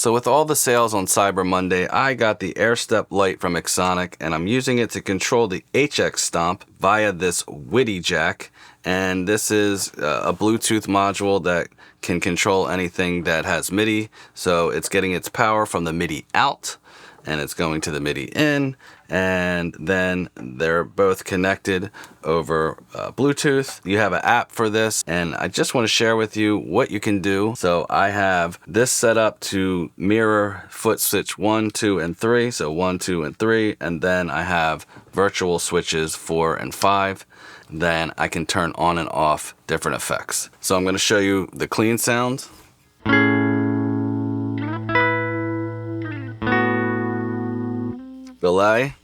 So with all the sales on Cyber Monday, I got the Airstep Lite from Xonic, and I'm using it to control the HX Stomp via this WIDI jack. And this is a Bluetooth module that can control anything that has MIDI. So it's getting its power from the MIDI out, and it's going to the MIDI in, and then they're both connected over Bluetooth. You have an app for this, and I just want to share with you what you can do. So I have this set up to mirror foot switch 1, 2, and 3. So 1, 2, and 3, and then I have virtual switches 4 and 5. Then I can turn on and off different effects. So I'm going to show you the clean sound. Delay.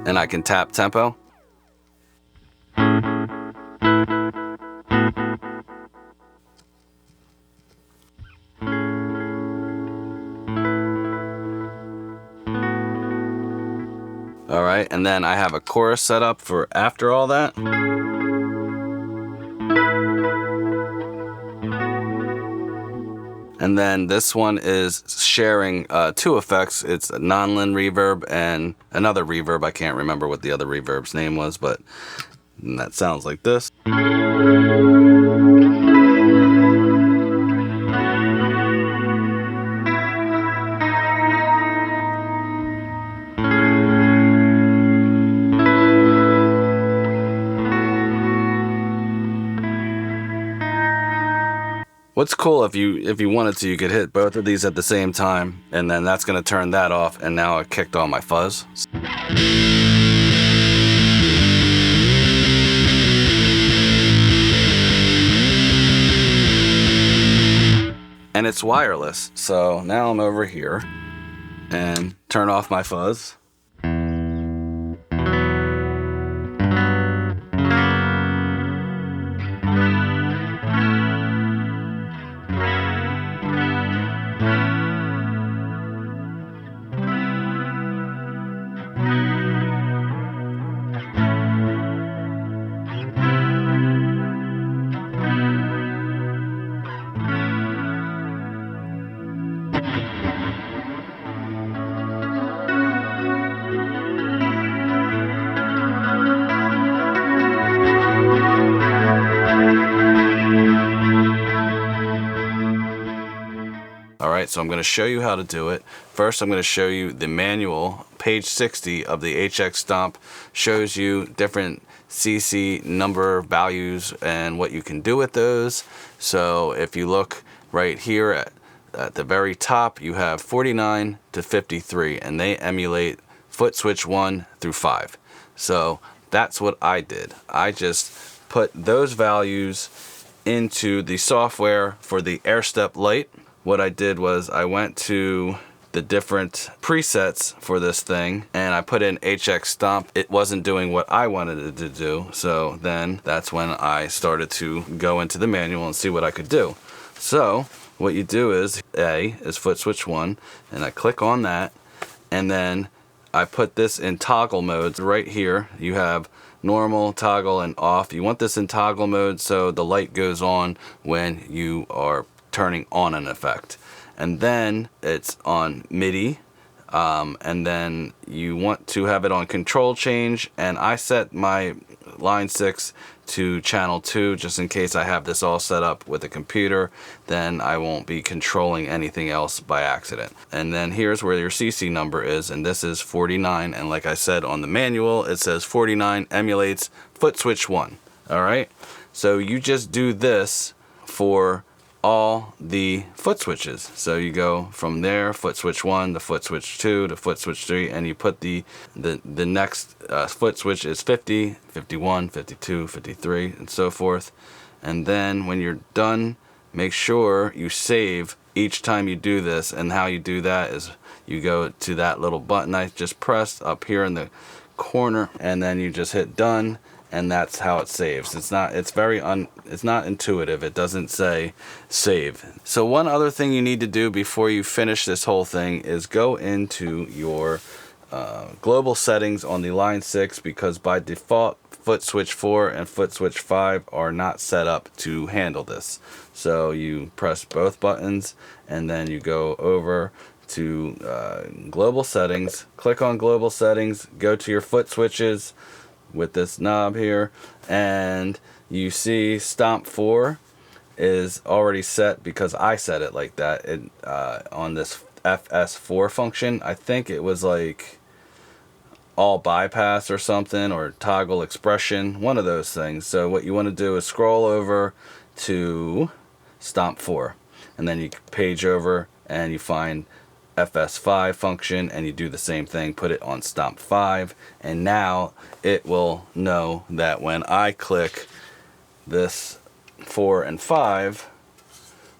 And I can tap tempo. All right, and then I have a chorus set up for after all that. And then this one is sharing two effects. It's a non-lin reverb and another reverb. I can't remember what the other reverb's name was, but that sounds like this. What's cool, if you wanted to, you could hit both of these at the same time, and then that's going to turn that off, and now it kicked on my fuzz. And it's wireless, so now I'm over here and turn off my fuzz. Alright, so I'm going to show you how to do it. First, I'm going to show you the manual. Page 60 of the HX Stomp shows you different CC number values and what you can do with those. So if you look right here at the very top, you have 49 to 53, and they emulate foot switch 1 through 5. So that's what I did. I just put those values into the software for the Airstep Lite. What I did was I went to the different presets for this thing, and I put in HX Stomp. It wasn't doing what I wanted it to do, so then that's when I started to go into the manual and see what I could do. So what you do is, A is foot switch 1, and I click on that, and then I put this in toggle modes. Right here you have normal, toggle, and off. You want this in toggle mode so the light goes on when you are turning on an effect. And then it's on MIDI, and then you want to have it on control change, and I set my line 6 to channel 2 just in case I have this all set up with a computer. Then I won't be controlling anything else by accident. And then here's where your CC number is, and this is 49, and like I said on the manual, it says 49 emulates foot switch 1. Alright, so you just do this for all the foot switches. So you go from there, foot switch 1 to foot switch 2 to foot switch 3, and you put the next foot switch is 50, 51, 52, 53, and so forth. And then when you're done, make sure you save each time you do this. And how you do that is you go to that little button I just pressed up here in the corner, and then you just hit done, and that's how it saves. It's not intuitive. It doesn't say save. So one other thing you need to do before you finish this whole thing is go into your global settings on the line 6 because by default foot switch 4 and foot switch 5 are not set up to handle this. So you press both buttons and then you go over to global settings, click on global settings, go to your foot switches with this knob here, and you see Stomp 4 is already set because I set it like that. On this FS4 function, I think it was like all bypass or something, or toggle expression, one of those things. So what you want to do is scroll over to Stomp 4 and then you page over and you find FS5 function and you do the same thing, put it on Stomp 5, and now it will know that when I click this 4 and 5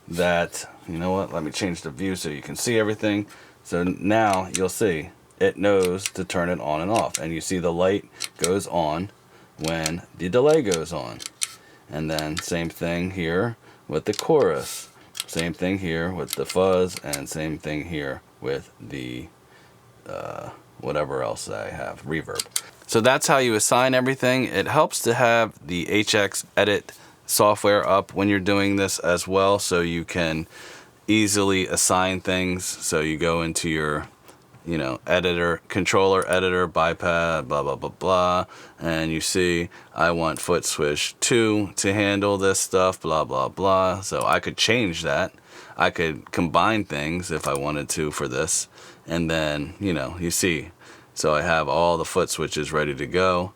that, you know what, let me change the view so you can see everything. So now you'll see it knows to turn it on and off, and you see the light goes on when the delay goes on. And then same thing here with the chorus, same thing here with the fuzz, and same thing here with the whatever else I have, reverb. So that's how you assign everything. It helps to have the HX Edit software up when you're doing this as well, so you can easily assign things. So you go into your editor, controller editor, bypass, blah blah blah blah, and you see I want foot switch 2 to handle this stuff, blah blah blah. So I could change that. I could combine things if I wanted to for this, and then you see, so I have all the foot switches ready to go,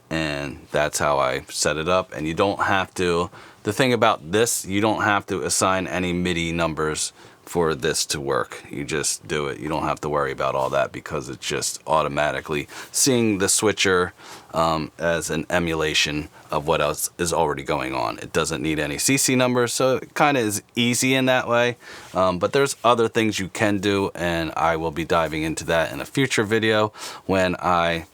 and that's how I set it up. And you don't have to, the thing about this, you don't have to assign any MIDI numbers for this to work. You just do it. You don't have to worry about all that because it's just automatically seeing the switcher as an emulation of what else is already going on. It doesn't need any CC numbers, so it kind of is easy in that way. But there's other things you can do, and I will be diving into that in a future video when I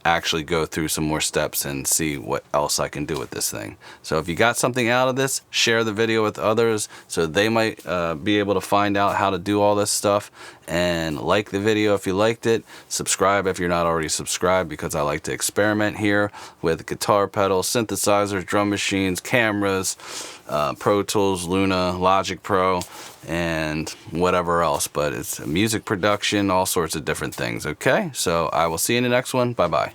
actually go through some more steps and see what else I can do with this thing. So if you got something out of this, share the video with others so they might be able to find out how to do all this stuff, and like the video if you liked it. Subscribe if you're not already subscribed, because I like to experiment here with guitar pedals, synthesizers, drum machines, cameras, Pro Tools, Luna, Logic Pro, and whatever else, but it's music production, all sorts of different things. Okay, so I will see you in the next one. Bye bye.